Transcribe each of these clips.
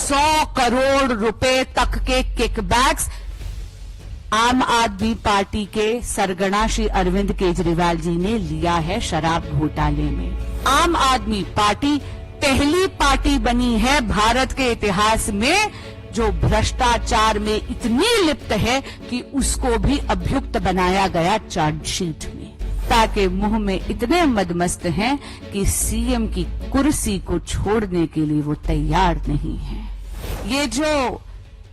100 करोड़ रुपए तक के किकबैक्स आम आदमी पार्टी के सरगना श्री अरविंद केजरीवाल जी ने लिया है शराब घोटाले में। आम आदमी पार्टी पहली पार्टी बनी है भारत के इतिहास में जो भ्रष्टाचार में इतनी लिप्त है कि उसको भी अभियुक्त बनाया गया चार्जशीट में। ताकि मुंह में इतने मदमस्त हैं कि सीएम की कुर्सी को छोड़ने के लिए वो तैयार नहीं है। ये जो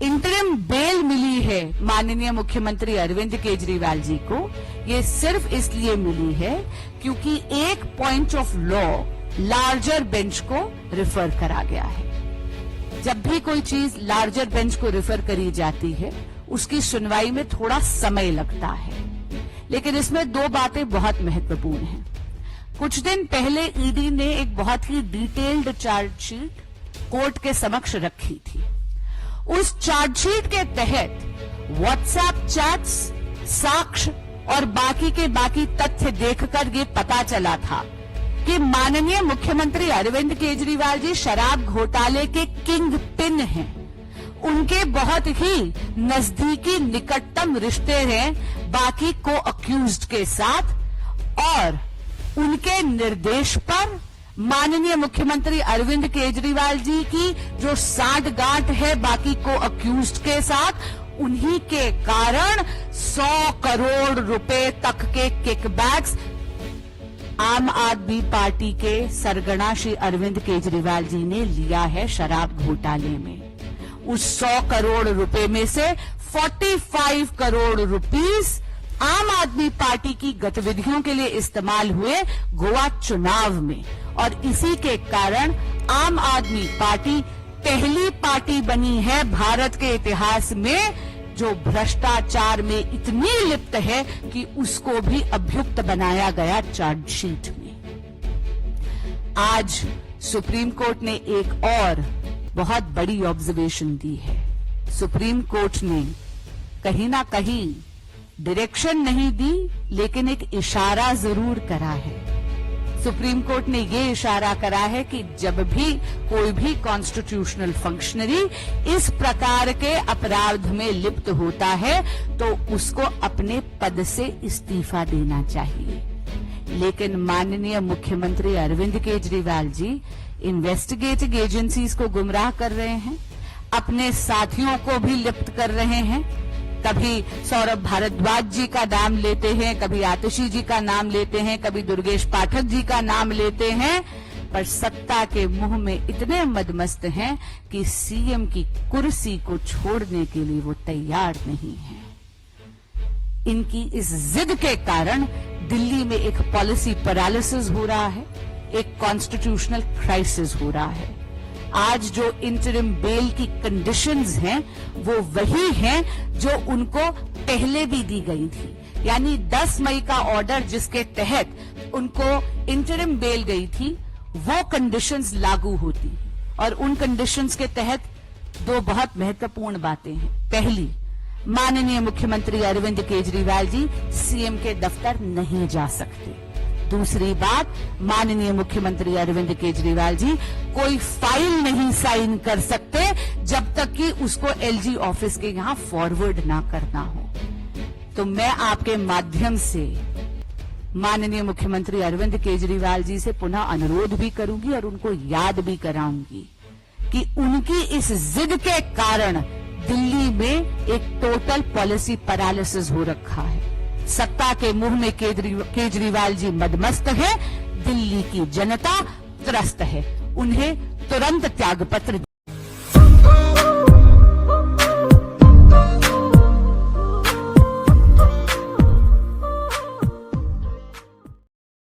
इंटरिम बेल मिली है माननीय मुख्यमंत्री अरविंद केजरीवाल जी को, ये सिर्फ इसलिए मिली है क्योंकि एक point of law larger bench को रिफर करा गया है। जब भी कोई चीज लार्जर बेंच को रिफर करी जाती है उसकी सुनवाई में थोड़ा समय लगता है, लेकिन इसमें दो बातें बहुत महत्वपूर्ण हैं। कुछ दिन पहले ईडी ने एक बहुत ही डिटेल्ड चार्जशीट कोर्ट के समक्ष रखी थी। उस चार्जशीट के तहत व्हाट्सएप चैट्स, साक्ष्य और बाकी के बाकी तथ्य देखकर ये पता चला था कि माननीय मुख्यमंत्री अरविंद केजरीवाल जी शराब घोटाले के किंग पिन हैं। उनके बहुत ही नजदीकी निकटतम रिश्ते हैं बाकी को अक्यूज्ड के साथ, और उनके निर्देश पर माननीय मुख्यमंत्री अरविंद केजरीवाल जी की जो साठगांठ है बाकी को अक्यूज्ड के साथ, उन्हीं के कारण 100 करोड़ रुपए तक के किकबैक्स आम आदमी पार्टी के सरगना श्री अरविंद केजरीवाल जी ने लिया है शराब घोटाले में। उस 100 करोड़ रुपए में से 45 करोड़ रुपीस आम आदमी पार्टी की गतिविधियों के लिए इस्तेमाल हुए गोवा चुनाव में, और इसी के कारण आम आदमी पार्टी पहली पार्टी बनी है भारत के इतिहास में जो भ्रष्टाचार में इतनी लिप्त है कि उसको भी अभियुक्त बनाया गया चार्जशीट में। आज सुप्रीम कोर्ट ने एक और बहुत बड़ी ऑब्जर्वेशन दी है। सुप्रीम कोर्ट ने कहीं ना कहीं डायरेक्शन नहीं दी, लेकिन एक इशारा जरूर करा है। सुप्रीम कोर्ट ने ये इशारा करा है कि जब भी कोई भी कॉन्स्टिट्यूशनल फंक्शनरी इस प्रकार के अपराध में लिप्त होता है तो उसको अपने पद से इस्तीफा देना चाहिए। लेकिन माननीय मुख्यमंत्री अरविंद केजरीवाल जी इन्वेस्टिगेटिंग एजेंसीज को गुमराह कर रहे हैं, अपने साथियों को भी लिप्त कर रहे हैं। कभी सौरभ भारद्वाज जी का नाम लेते हैं, कभी आतिशी जी का नाम लेते हैं, कभी दुर्गेश पाठक जी का नाम लेते हैं, पर सत्ता के मुंह में इतने मदमस्त हैं कि सीएम की कुर्सी को छोड़ने के लिए वो तैयार नहीं है। इनकी इस जिद के कारण दिल्ली में एक पॉलिसी पैरालिसिस हो रहा है, एक कॉन्स्टिट्यूशनल क्राइसिस हो रहा है। आज जो इंटरिम बेल की कंडीशंस हैं वो वही हैं जो उनको पहले भी दी गई थी, यानी 10 मई का ऑर्डर जिसके तहत उनको इंटरिम बेल गई थी वो कंडीशंस लागू होती, और उन कंडीशंस के तहत दो बहुत महत्वपूर्ण बातें हैं। पहली, माननीय मुख्यमंत्री अरविंद केजरीवाल जी सीएम के दफ्तर नहीं जा सकते। दूसरी बात, माननीय मुख्यमंत्री अरविंद केजरीवाल जी कोई फाइल नहीं साइन कर सकते जब तक कि उसको एलजी ऑफिस के यहां फॉरवर्ड ना करना हो। तो मैं आपके माध्यम से माननीय मुख्यमंत्री अरविंद केजरीवाल जी से पुनः अनुरोध भी करूंगी और उनको याद भी कराऊंगी कि उनकी इस जिद के कारण दिल्ली में एक टोटल पॉलिसी पैरालिसिस हो रखा है। सत्ता के मुंह में केजरीवाल जी मदमस्त है, दिल्ली की जनता त्रस्त है। उन्हें तुरंत त्यागपत्र